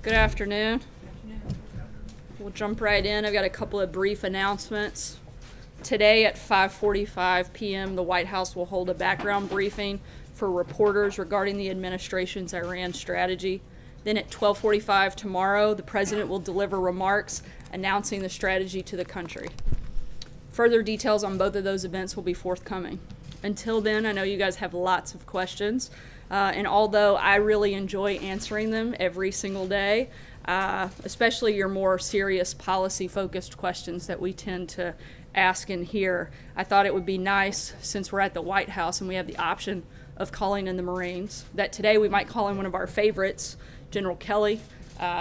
Good afternoon. We'll jump right in. I've got a couple of brief announcements. Today at 5:45 p.m., the White House will hold a background briefing for reporters regarding the administration's Iran strategy. Then at 12:45 tomorrow, the president will deliver remarks announcing the strategy to the country. Further details on both of those events will be forthcoming. Until then, I know you guys have lots of questions, and although I really enjoy answering them every single day, especially your more serious policy-focused questions that we tend to ask and hear, I thought it would be nice, since we're at the White House and we have the option of calling in the Marines, that today we might call in one of our favorites, General Kelly.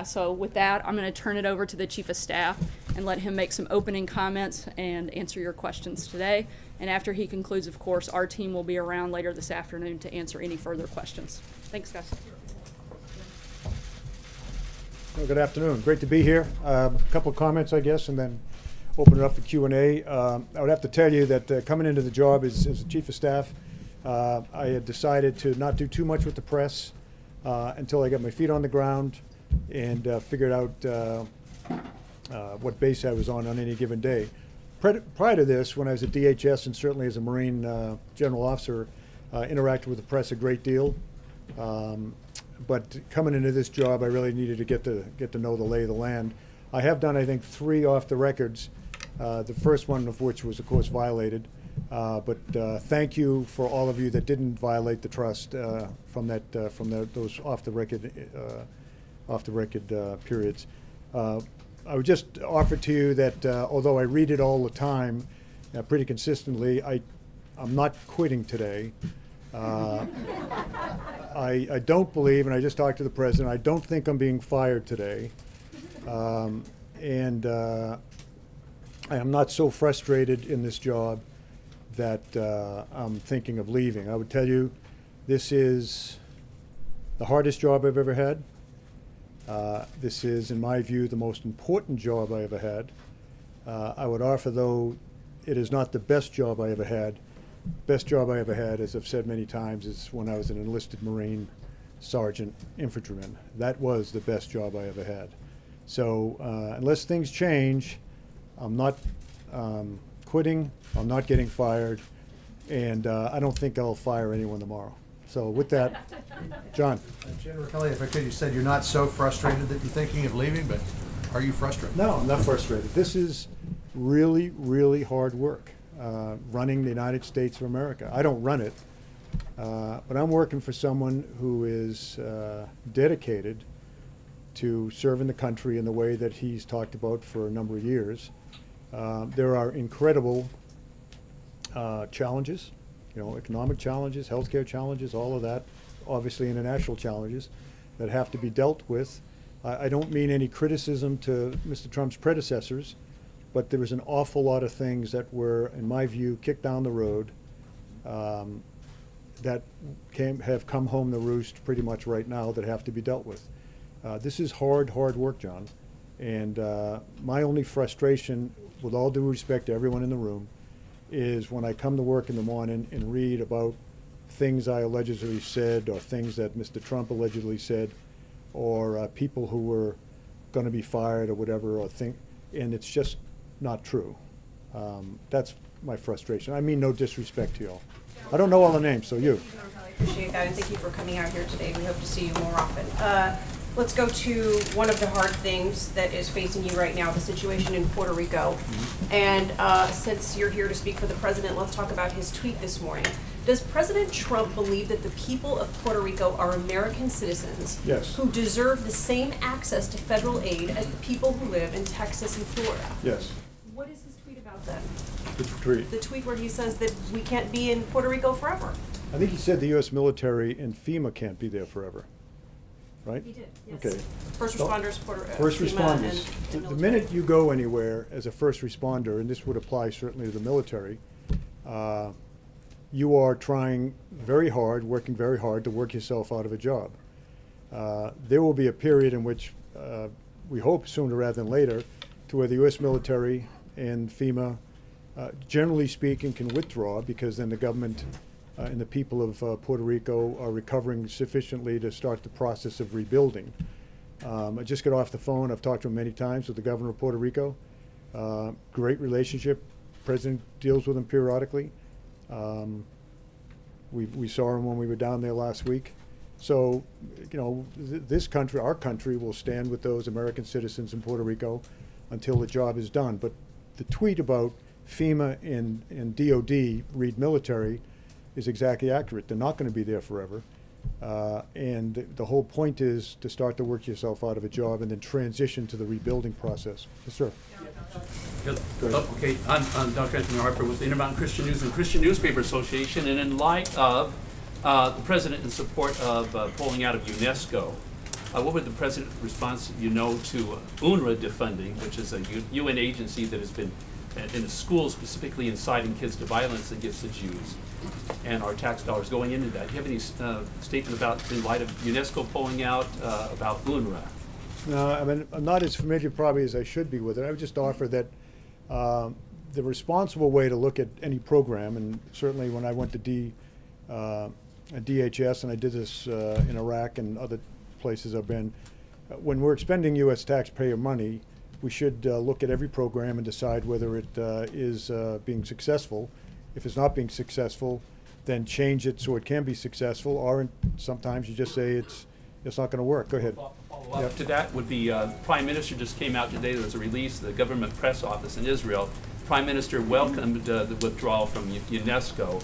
So with that, I'm going to turn it over to the Chief of Staff and let him make some opening comments and answer your questions today. And after he concludes, of course, our team will be around later this afternoon to answer any further questions. Thanks, guys. Well, good afternoon. Great to be here. A couple of comments, I guess, and then open it up for Q&A. I would have to tell you that coming into the job as the Chief of Staff, I had decided to not do too much with the press until I got my feet on the ground and figured out what base I was on any given day. Prior to this, when I was at DHS and certainly as a Marine general officer, interacted with the press a great deal. But coming into this job, I really needed to get to know the lay of the land. I have done, I think, 3 off the records. The first one of which was, of course, violated. But thank you for all of you that didn't violate the trust from those off the record periods. I would just offer to you that although I read it all the time, pretty consistently, I'm not quitting today. I don't believe, and I just talked to the president, I don't think I'm being fired today. And I am not so frustrated in this job that I'm thinking of leaving. I would tell you, this is the hardest job I've ever had. This is, in my view, the most important job I ever had. I would offer, though, it is not the best job I ever had. Best job I ever had, as I've said many times, is when I was an enlisted Marine sergeant infantryman. That was the best job I ever had. So unless things change, I'm not quitting, I'm not getting fired, and I don't think I'll fire anyone tomorrow. So with that, John. General Kelly, if I could, you said you're not so frustrated that you're thinking of leaving, but are you frustrated? No, I'm not frustrated. This is really, really hard work, running the United States of America. I don't run it, but I'm working for someone who is dedicated to serving the country in the way that he's talked about for a number of years. There are incredible challenges. Economic challenges, healthcare challenges, all of that, obviously international challenges that have to be dealt with. I don't mean any criticism to Mr. Trump's predecessors, but there was an awful lot of things that were, in my view, kicked down the road that have come home to roost pretty much right now that have to be dealt with. This is hard work, John. And my only frustration, with all due respect to everyone in the room, is when I come to work in the morning and read about things I allegedly said or things that Mr. Trump allegedly said or people who were going to be fired or whatever, and it's just not true. That's my frustration. I mean no disrespect to you all. I don't know all the names, so you. I appreciate that, and thank you for coming out here today. We hope to see you more often. Let's go to one of the hard things that is facing you right now, the situation in Puerto Rico. Mm-hmm. And since you're here to speak for the president, let's talk about his tweet this morning. Does President Trump believe that the people of Puerto Rico are American citizens Yes. who deserve the same access to federal aid as the people who live in Texas and Florida? Yes. What is his tweet about then? Which tweet? The tweet where he says that we can't be in Puerto Rico forever. I think he said the U.S. military and FEMA can't be there forever. Right? He did, yes. Okay. First responders, First FEMA responders. and the minute you go anywhere as a first responder, and this would apply certainly to the military, you are trying very hard, working very hard to work yourself out of a job. There will be a period in which we hope sooner rather than later to where the U.S. military and FEMA, generally speaking, can withdraw, because then the government and the people of Puerto Rico are recovering sufficiently to start the process of rebuilding. I just got off the phone. I've talked to him many times with the governor of Puerto Rico. Great relationship. President deals with him periodically. We saw him when we were down there last week. So, you know, this country, our country, will stand with those American citizens in Puerto Rico until the job is done. But the tweet about FEMA and DOD, read military, is exactly accurate. They're not going to be there forever. And the whole point is to start to work yourself out of a job and then transition to the rebuilding process. Yes, sir. Okay, I'm Dr. Anthony Harper with the Intermountain Christian News and Christian Newspaper Association, and in light of the President in support of pulling out of UNESCO, what would the President's response, to UNRWA defunding, which is a UN agency that has been in the schools specifically inciting kids to violence against the Jews, and our tax dollars going into that? Do you have any statement about, in light of UNESCO pulling out, about UNRWA? No, I mean, I'm not as familiar probably as I should be with it. I would just offer that the responsible way to look at any program, and certainly when I went to DHS, and I did this in Iraq and other places I've been, when we're expending U.S. taxpayer money, we should look at every program and decide whether it is being successful. If it's not being successful, then change it so it can be successful, or sometimes you just say it's not going to work. Go ahead. Follow-up to that would be, the Prime Minister just came out today, there was a release, the government press office in Israel. Prime Minister welcomed the withdrawal from UNESCO,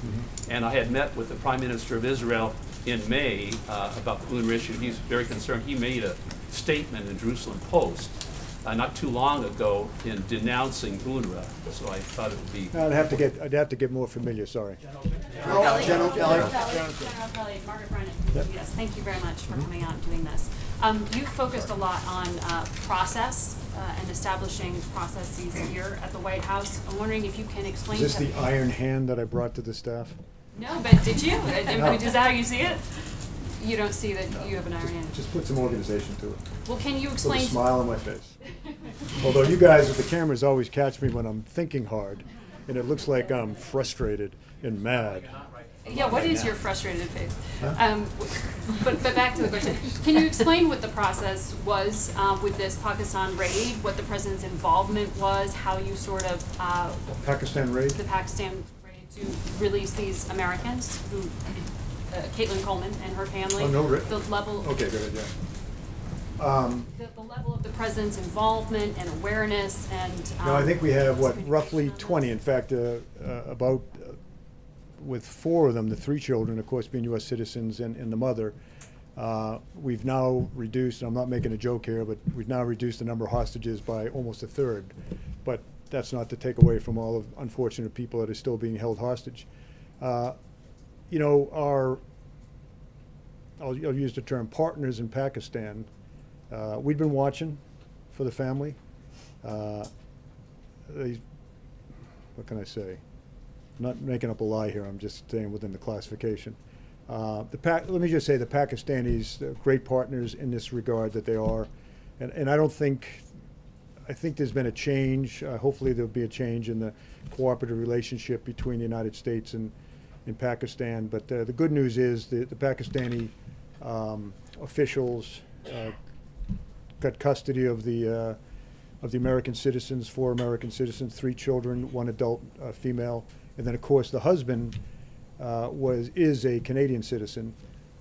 and I had met with the Prime Minister of Israel in May about the UNRWA issue. He's very concerned. He made a statement in Jerusalem Post not too long ago in denouncing UNRWA, so I thought it would be... I'd have to get more familiar, sorry. General Kelly, Margaret Brennan, yes, thank you very much for coming out and doing this. You focused a lot on process and establishing processes here at the White House. I'm wondering if you can explain... Is this the iron hand that I brought to the staff? No, but did you? No. Is that how you see it? You don't see that you have an iron hand? Just put some organization to it. Well, can you explain... Put a smile on my face. Although you guys with the cameras always catch me when I'm thinking hard, and it looks like I'm frustrated and mad. Yeah, what is your frustrated face? Huh? But back to the question. Can you explain what the process was with this Pakistan raid, what the President's involvement was, how you sort of... Pakistan raid? The Pakistan raid to release these Americans who... Caitlin Coleman and her family. Oh, no, the level... Okay, good, yeah. The level of the President's involvement and awareness and... No, I think we have, roughly 20. In fact, with 4 of them, the 3 children, of course, being U.S. citizens and the mother, we've now reduced, and I'm not making a joke here, but we've now reduced the number of hostages by almost 1/3. But that's not to take away from all of unfortunate people that are still being held hostage. I'll use the term partners in Pakistan. We've been watching for the family. What can I say? I'm not making up a lie here. I'm just staying within the classification. Let me just say the Pakistanis, great partners in this regard that they are, and I think there's been a change. Hopefully there'll be a change in the cooperative relationship between the United States and in Pakistan. But the good news is the Pakistani officials got custody of the American citizens, 4 American citizens, 3 children, 1 adult female, and then of course the husband is a Canadian citizen.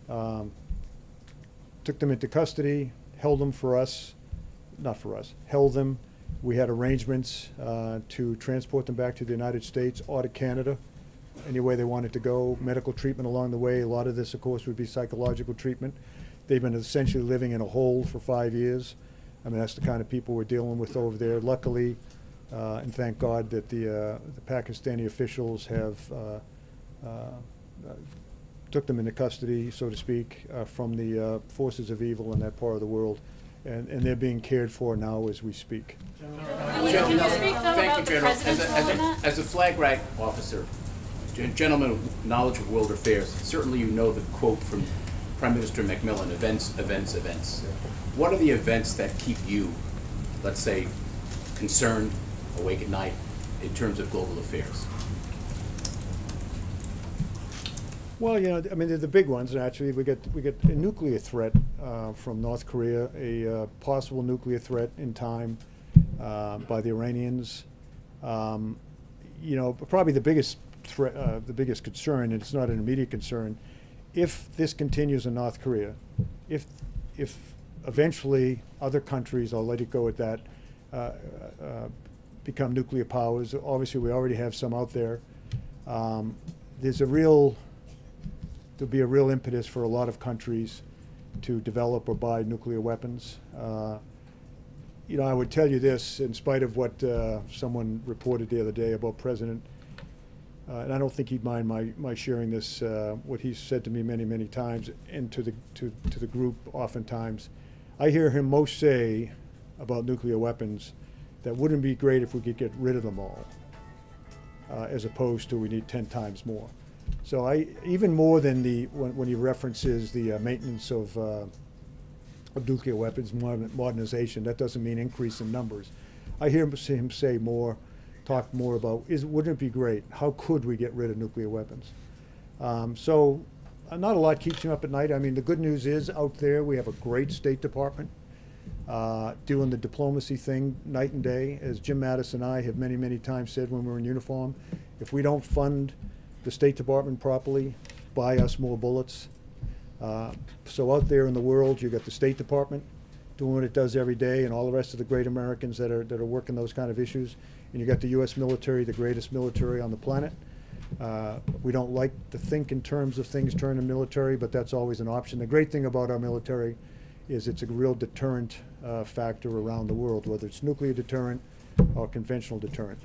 Took them into custody, held them held them. We had arrangements to transport them back to the United States or to Canada, any way they wanted to go, medical treatment along the way. A lot of this, of course, would be psychological treatment. They've been essentially living in a hole for 5 years. I mean, that's the kind of people we're dealing with over there. Luckily, and thank God that the Pakistani officials have took them into custody, so to speak, from the forces of evil in that part of the world. And they're being cared for now as we speak. Can you speak, though, about the President's role in that? As a flag rank officer, gentleman with knowledge of world affairs, certainly you know the quote from Prime Minister Macmillan, events, events, events. Yeah. What are the events that keep you, let's say, concerned, awake at night, in terms of global affairs? Well, you know, I mean, they're the big ones. Actually, we get a nuclear threat from North Korea, a possible nuclear threat in time by the Iranians. You know, probably the biggest threat, the biggest concern, and it's not an immediate concern, if this continues in North Korea, if eventually other countries, I'll let it go at that, become nuclear powers. Obviously, we already have some out there. There'll be a real impetus for a lot of countries to develop or buy nuclear weapons. You know, I would tell you this, in spite of what someone reported the other day about President, and I don't think he'd mind my sharing this, what he's said to me many, many times, and to the group oftentimes. I hear him most say about nuclear weapons that wouldn't be great if we could get rid of them all, as opposed to we need 10 times more. So even more than when he references the maintenance of nuclear weapons, modernization, that doesn't mean increase in numbers. I hear him say talk more about, wouldn't it be great? How could we get rid of nuclear weapons? So not a lot keeps him up at night. I mean, the good news is out there we have a great State Department doing the diplomacy thing night and day. As Jim Mattis and I have many, many times said when we were in uniform, if we don't fund the State Department properly, buy us more bullets. So out there in the world, you got the State Department doing what it does every day, and all the rest of the great Americans that are working those kind of issues. And you got the U.S. military, the greatest military on the planet. We don't like to think in terms of things turning military, but that's always an option. The great thing about our military is it's a real deterrent factor around the world, whether it's nuclear deterrent or conventional deterrent.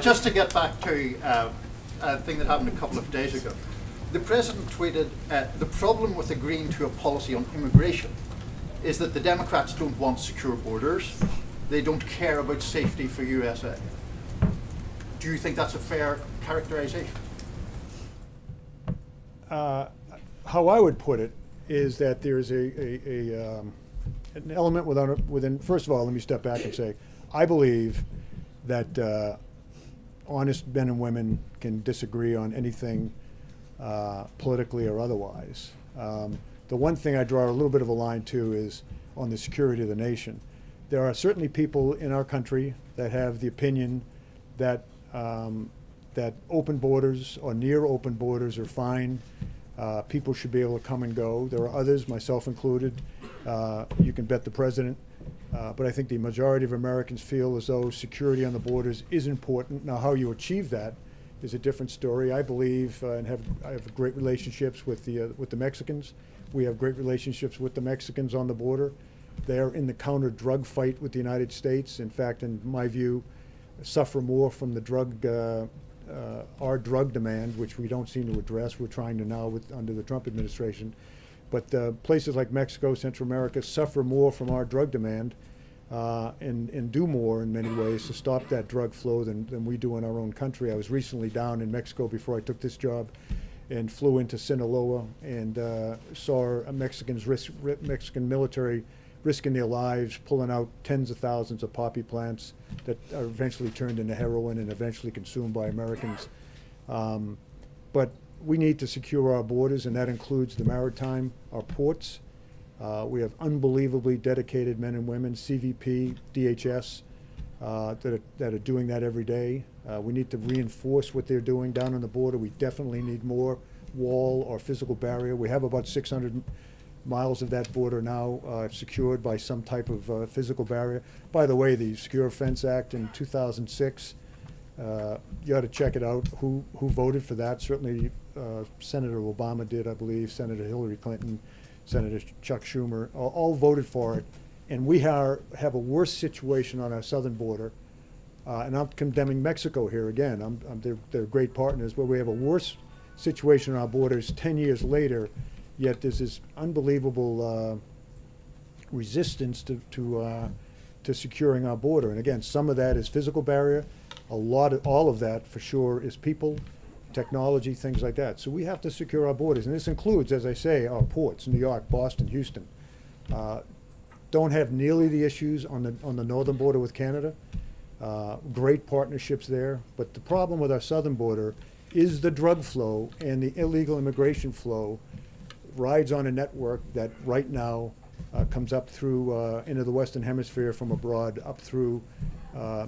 Just to get back to a thing that happened a couple of days ago. The President tweeted, the problem with agreeing to a policy on immigration is that the Democrats don't want secure borders. They don't care about safety for USA. Do you think that's a fair characterization? How I would put it is that there's an element within, first of all, let me step back and say, I believe that honest men and women can disagree on anything politically or otherwise. The one thing I draw a little bit of a line to is on the security of the nation. There are certainly people in our country that have the opinion that that open borders or near open borders are fine. People should be able to come and go. There are others, myself included. You can bet the president. But I think the majority of Americans feel as though security on the borders is important. Now, how you achieve that is a different story. I believe I have great relationships with the Mexicans. We have great relationships with the Mexicans on the border. They're in the counter-drug fight with the United States. In fact, in my view, suffer more from the our drug demand, which we don't seem to address. We're trying to now under the Trump administration. But places like Mexico, Central America suffer more from our drug demand and do more in many ways to stop that drug flow than we do in our own country. I was recently down in Mexico before I took this job and flew into Sinaloa and saw Mexican military risking their lives, pulling out tens of thousands of poppy plants that are eventually turned into heroin and eventually consumed by Americans. But we need to secure our borders, and that includes the maritime, our ports. We have unbelievably dedicated men and women, CVP, DHS, that are doing that every day. We need to reinforce what they're doing down on the border. We definitely need more wall or physical barrier. We have about 600 miles of that border now secured by some type of physical barrier. By the way, the Secure Fence Act in 2006, you ought to check it out. Who voted for that? Certainly Senator Obama did, I believe, Senator Hillary Clinton, Senator Chuck Schumer, all voted for it. And we have a worse situation on our southern border. And I'm condemning Mexico here again. They're great partners, but we have a worse situation on our borders 10 years later, yet there's this unbelievable resistance to securing our border. And again, some of that is physical barrier. All of that for sure is people, technology, things like that. So we have to secure our borders, and this includes, as I say, our ports: New York, Boston, Houston. Don't have nearly the issues on the northern border with Canada, Great partnerships there, but the problem with our southern border is the drug flow and the illegal immigration flow rides on a network that right now comes up through into the Western Hemisphere from abroad, up through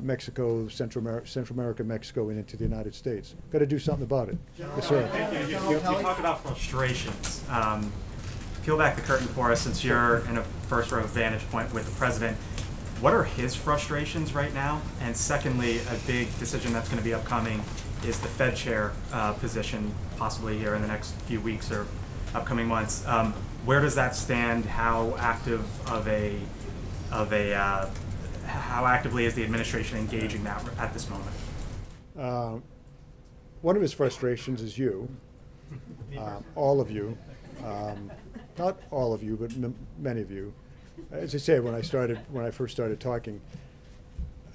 Mexico, Central America, Mexico, and into the United States. Got to do something about it. Yes, sir. You talk about frustrations. Peel back the curtain for us, since you're in a first row vantage point with the president. What are his frustrations right now? And secondly, a big decision that's going to be upcoming is the Fed chair position, possibly here in the next few weeks or upcoming months. Where does that stand? How actively is the administration engaging that at this moment? One of his frustrations is you, all of you, not all of you, but many of you. As I say, when I first started talking,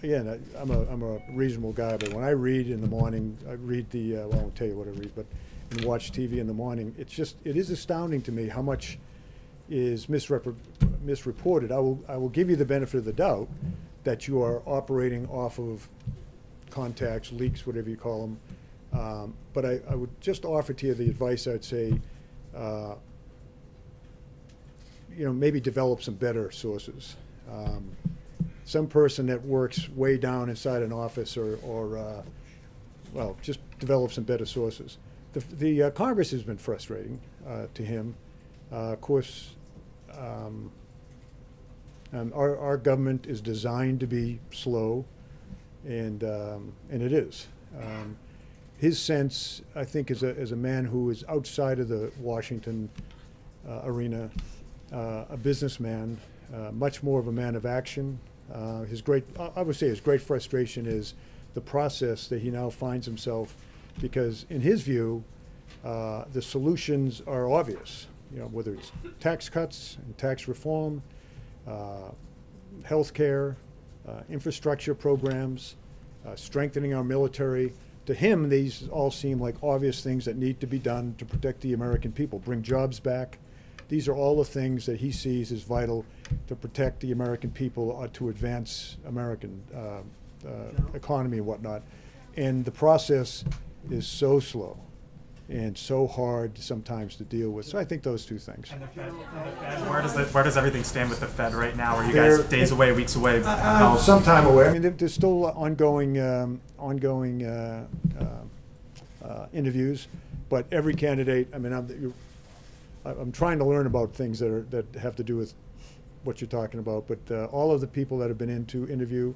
again, I'm a reasonable guy, but when I read in the morning, I read well, I won't tell you what I read, but and watch TV in the morning, it is astounding to me how much is misreported. I will give you the benefit of the doubt that you are operating off of contacts, leaks, whatever you call them. But I would just offer to you the advice. I'd say, maybe develop some better sources. Some person that works way down inside an office, or just develop some better sources. The Congress has been frustrating to him. Of course, our government is designed to be slow, and it is. His sense, I think, as a man who is outside of the Washington arena, a businessman, much more of a man of action. I would say his great frustration is the process that he now finds himself, because in his view, the solutions are obvious. Whether it's tax cuts and tax reform, health care, infrastructure programs, strengthening our military. To him, these all seem like obvious things that need to be done to protect the American people, bring jobs back. These are all the things that he sees as vital to protect the American people, to advance American economy and whatnot. And the process is so slow and so hard sometimes to deal with. So I think those two things. And the Fed, where does everything stand with the Fed right now? Are you guys days away, weeks away? Some time away. I mean, there's still ongoing interviews, but every candidate. I mean, I'm trying to learn about things that have to do with what you're talking about. But all of the people that have been into interview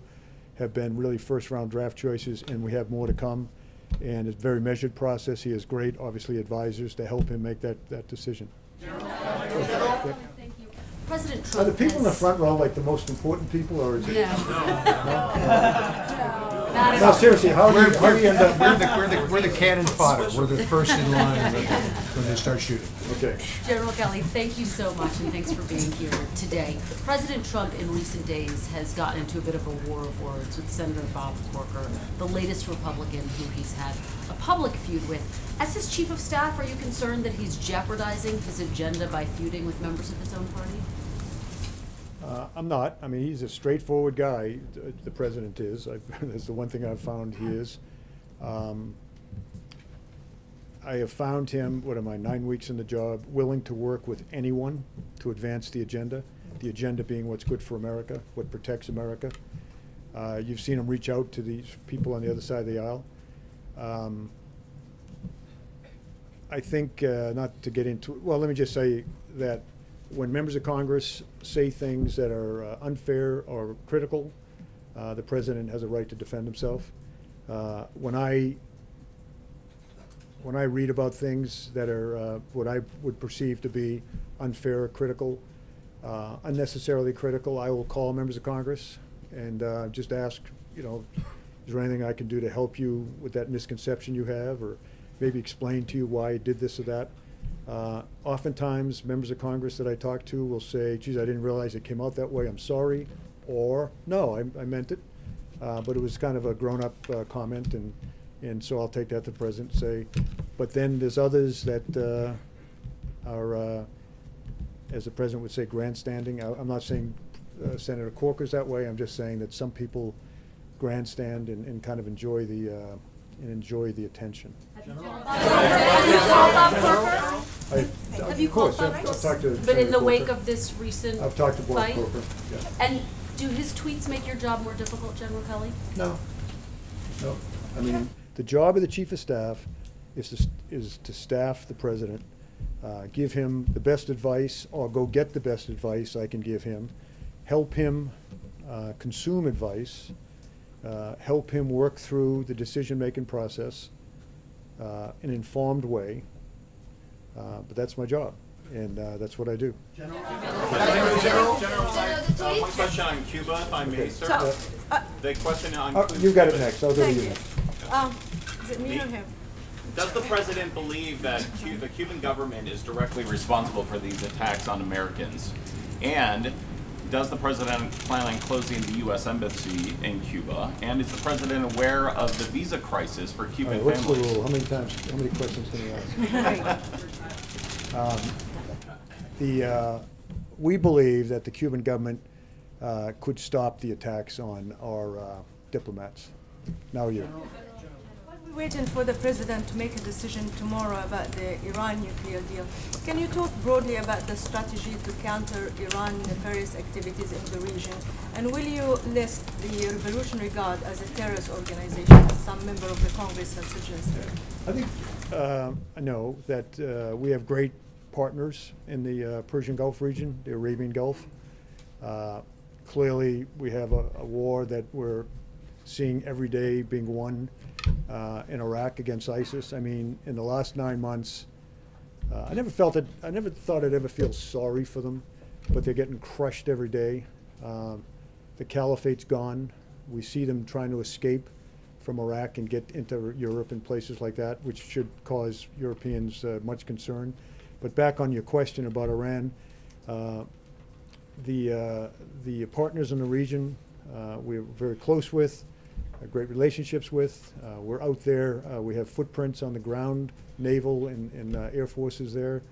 have been really first-round draft choices, and we have more to come. And it's a very measured process. He has great, obviously, advisors to help him make that decision. Thank you. President Trump. Are the people in the front row like the most important people, or is it? No, seriously, how do you end up? We're the cannon fodder. We're the first in line when they start shooting. Okay. General Kelly, thank you so much, and thanks for being here today. President Trump in recent days has gotten into a bit of a war of words with Senator Bob Corker, the latest Republican who he's had a public feud with. As his chief of staff, are you concerned that he's jeopardizing his agenda by feuding with members of his own party? I'm not. I mean, he's a straightforward guy, the president is. That's the one thing I've found he is. I have found him, 9 weeks in the job, willing to work with anyone to advance the agenda being what's good for America, what protects America. You've seen him reach out to these people on the other side of the aisle. I think, not to get into, well, let me just say that when members of Congress say things that are unfair or critical, the president has a right to defend himself. When I read about things that are what I would perceive to be unfair or critical, unnecessarily critical, I will call members of Congress and just ask, is there anything I can do to help you with that misconception you have, or maybe explain to you why I did this or that. Oftentimes, members of Congress that I talk to will say, geez, I didn't realize it came out that way, I'm sorry, or no, I meant it, but it was kind of a grown-up comment, and so I'll take that to the president and say, but then there's others that are, as the president would say, grandstanding. I'm not saying Senator Corker's that way, I'm just saying that some people grandstand and kind of enjoy the attention. Have you called Bob Corker? But in the wake of this recent I've talked to Bob fight? Corker. Yeah. And do his tweets make your job more difficult, General Kelly? No. No. I mean, the job of the Chief of Staff is to staff the President, give him the best advice, or go get the best advice I can give him, help him consume advice, help him work through the decision-making process in an informed way. But that's my job, and that's what I do. General, one question on Cuba, if I may, sir. The question on Cuba. You got it next. I'll go to you next. Is it me or him? Does the president believe that the Cuban government is directly responsible for these attacks on Americans? And does the president plan on closing the U.S. embassy in Cuba? And is the president aware of the visa crisis for Cuban What's families? the rule? How many questions can you ask? We believe that the Cuban government could stop the attacks on our diplomats. Now you. We're waiting for the president to make a decision tomorrow about the Iran nuclear deal. Can you talk broadly about the strategy to counter Iran nefarious activities in the region? And will you list the Revolutionary Guard as a terrorist organization, as some member of the Congress has suggested? I think I know that we have great partners in the Persian Gulf region, the Arabian Gulf. Clearly, we have a war that we're seeing every day being won in Iraq against ISIS. I mean, in the last 9 months, I never thought I'd ever feel sorry for them, but they're getting crushed every day. The caliphate's gone. We see them trying to escape from Iraq and get into Europe and places like that, which should cause Europeans much concern. But back on your question about Iran, the partners in the region we're very close with, great relationships with. We're out there. We have footprints on the ground, naval and air forces there,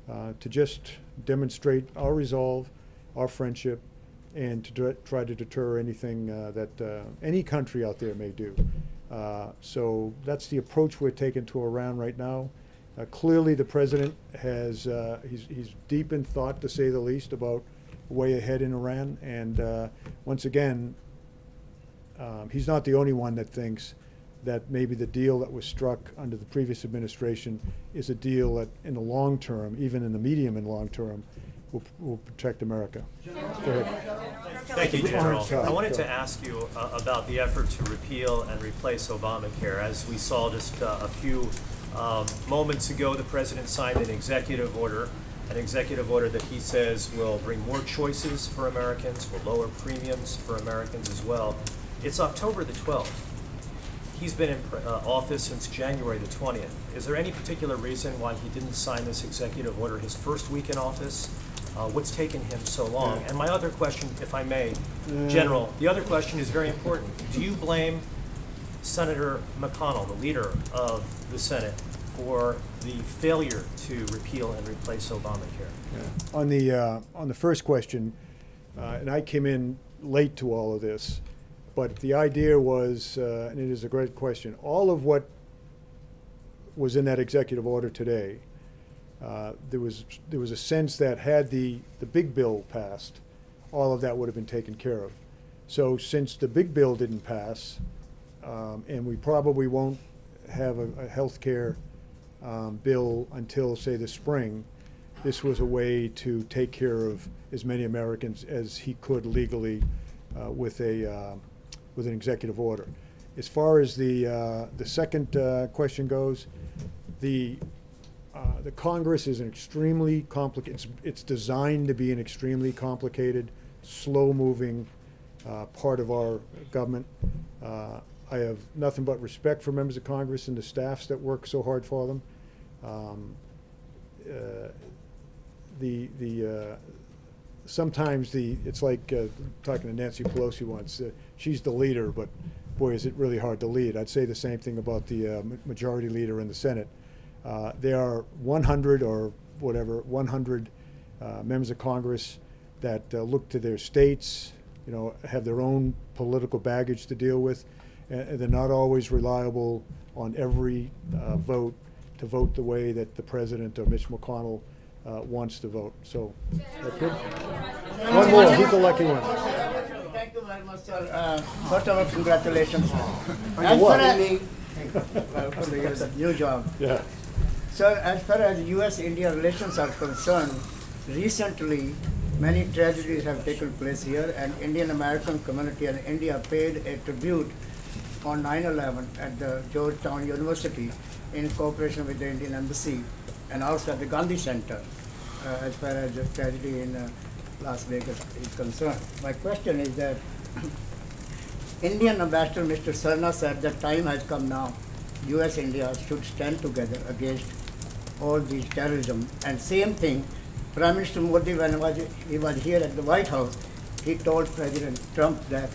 to just demonstrate our resolve, our friendship, and to try to deter anything that any country out there may do. So that's the approach we're taking to Iran right now. Clearly, the president has he's deep in thought, to say the least, about way ahead in Iran. And once again, he's not the only one that thinks that maybe the deal that was struck under the previous administration is a deal that, in the long term, even in the medium and long term, will protect America. Go ahead. Thank you, General. I wanted to ask you about the effort to repeal and replace Obamacare. As we saw just a few moments ago, the president signed an executive order that he says will bring more choices for Americans, will lower premiums for Americans as well. It's October the 12th. He's been in office since January the 20th. Is there any particular reason why he didn't sign this executive order his first week in office? What's taken him so long? And my other question, if I may, General, the other question is very important. Do you blame Senator McConnell, the leader of the Senate, for the failure to repeal and replace Obamacare? Yeah. On the first question, and I came in late to all of this, but the idea was, and it is a great question, all of what was in that executive order today, there was a sense that had the big bill passed, all of that would have been taken care of. So since the big bill didn't pass, and we probably won't have a health care bill until, say, the spring, this was a way to take care of as many Americans as he could legally with an executive order. As far as the second question goes, the Congress is an extremely complicated. It's designed to be an extremely complicated, slow-moving part of our government. I have nothing but respect for members of Congress and the staffs that work so hard for them. Sometimes it's like talking to Nancy Pelosi once. She's the leader, but boy, is it really hard to lead. I'd say the same thing about the majority leader in the Senate. There are 100 or whatever, 100 members of Congress that look to their states, have their own political baggage to deal with, and they're not always reliable on every vote to vote the way that the president or Mitch McConnell wants to vote. So, that's good. One more. Who's the lucky one? Thank you very much, sir. First of all, congratulations. On what? For the new job. Yeah. So, as far as U.S.-India relations are concerned, recently many tragedies have taken place here, and Indian American community in India paid a tribute on 9/11 at the Georgetown University in cooperation with the Indian Embassy and also at the Gandhi Center, as far as the tragedy in Las Vegas is concerned. My question is that Indian Ambassador Mr. Sarna said that time has come now. U.S.-India should stand together against all these terrorism. And same thing, Prime Minister Modi, when he was here at the White House, he told President Trump that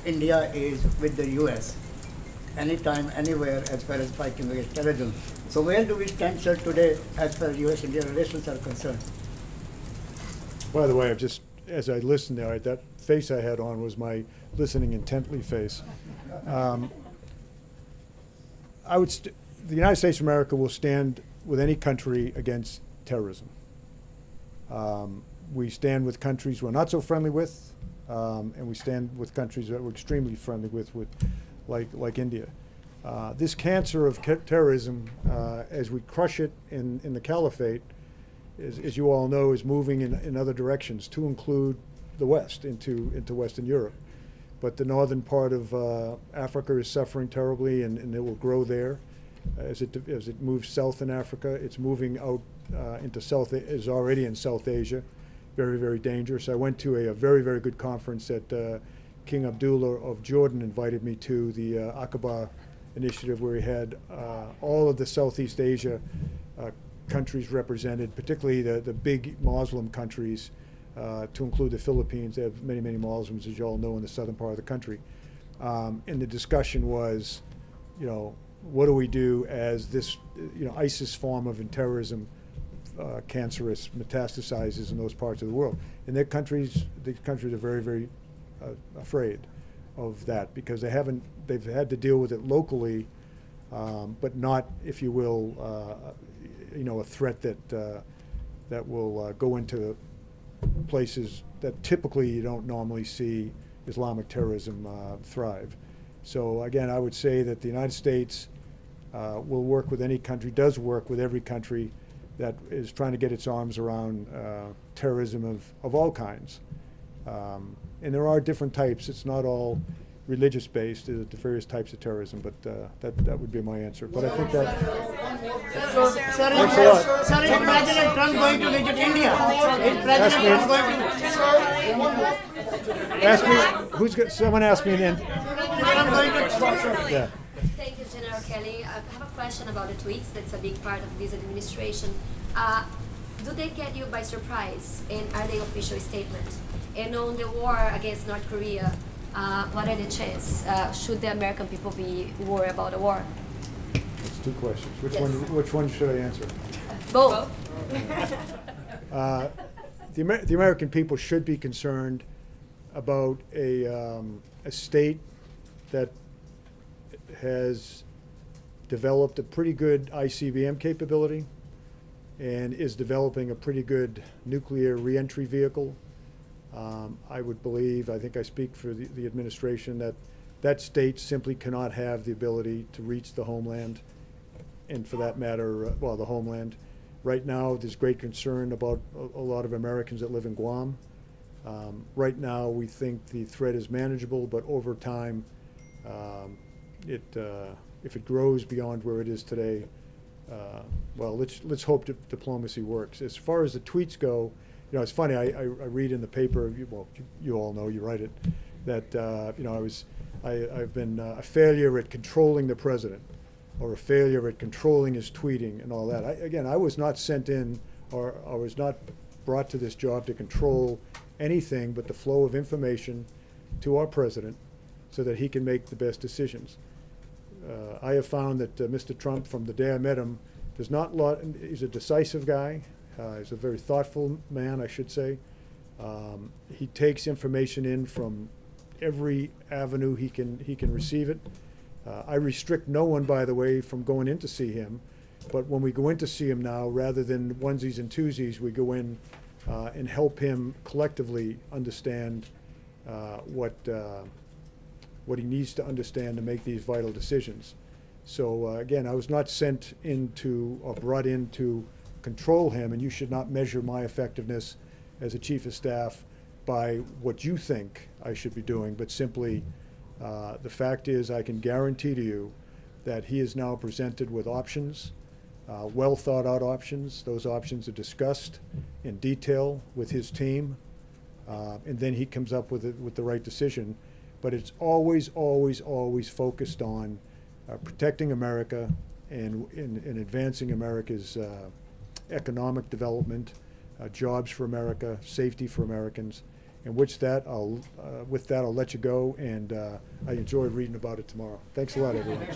India is with the U.S. anytime, anywhere, as far as fighting against terrorism. So where do we stand, sir, today as far as U.S.-India relations are concerned? By the way, as I listened there, that face I had on was my listening intently face. The United States of America will stand with any country against terrorism. We stand with countries we're not so friendly with, and we stand with countries that we're extremely friendly with like India. This cancer of terrorism, as we crush it in the caliphate, as you all know, is moving in other directions, to include the West, into Western Europe. But the northern part of Africa is suffering terribly, and it will grow there. As it moves south in Africa, it's moving out into is already in South Asia. Very, very dangerous. I went to a very, very good conference that King Abdullah of Jordan invited me to, the Aqaba initiative, where he had all of the Southeast Asia countries represented, particularly the big Muslim countries, to include the Philippines. They have many, many Muslims, as you all know, in the southern part of the country. And the discussion was, what do we do as this, ISIS form of terrorism, cancerous, metastasizes in those parts of the world? And these countries are very, very afraid of that, because they've had to deal with it locally, but not, if you will, a threat that will go into places that typically you don't normally see Islamic terrorism thrive. So again, I would say that the United States will work with any country, does work with every country that is trying to get its arms around terrorism of all kinds. And there are different types. It's not all religious-based. There's the various types of terrorism, but that would be my answer. But I think that... Thanks a lot. Sir, is President Trump going to visit India? Is President Trump going to... Someone asked me an end. Yeah. Thank you, General Kelly. I have a question about the tweets. That's a big part of this administration. Do they get you by surprise, and are they official statements? And on the war against North Korea, what are the chances? Should the American people be worried about the war? That's two questions. Yes. Which one should I answer? Both. The American people should be concerned about a state that has developed a pretty good ICBM capability and is developing a pretty good nuclear reentry vehicle. I would believe, I think I speak for the administration, that state simply cannot have the ability to reach the homeland, and for that matter, the homeland. Right now, there's great concern about a lot of Americans that live in Guam. Right now, we think the threat is manageable, but over time, if it grows beyond where it is today, let's hope diplomacy works. As far as the tweets go, it's funny. I read in the paper. You all know, you write it, that I've been a failure at controlling the president, or a failure at controlling his tweeting and all that. I was not sent in, or I was not brought to this job to control anything but the flow of information to our president, so that he can make the best decisions. I have found that Mr. Trump, from the day I met him, he's a decisive guy. He's a very thoughtful man, I should say. He takes information in from every avenue he can receive it. I restrict no one, by the way, from going in to see him. But when we go in to see him now, rather than onesies and twosies, we go in and help him collectively understand what he needs to understand to make these vital decisions. So again, I was not sent into or brought in to control him, and you should not measure my effectiveness as a chief of staff by what you think I should be doing, but simply the fact is I can guarantee to you that he is now presented with options, well thought out options. Those options are discussed in detail with his team, and then he comes up with the right decision. But it's always, always, always focused on protecting America and advancing America's economic development, jobs for America, safety for Americans. And with that, I'll let you go, and I enjoyed reading about it tomorrow. Thanks a lot, everyone.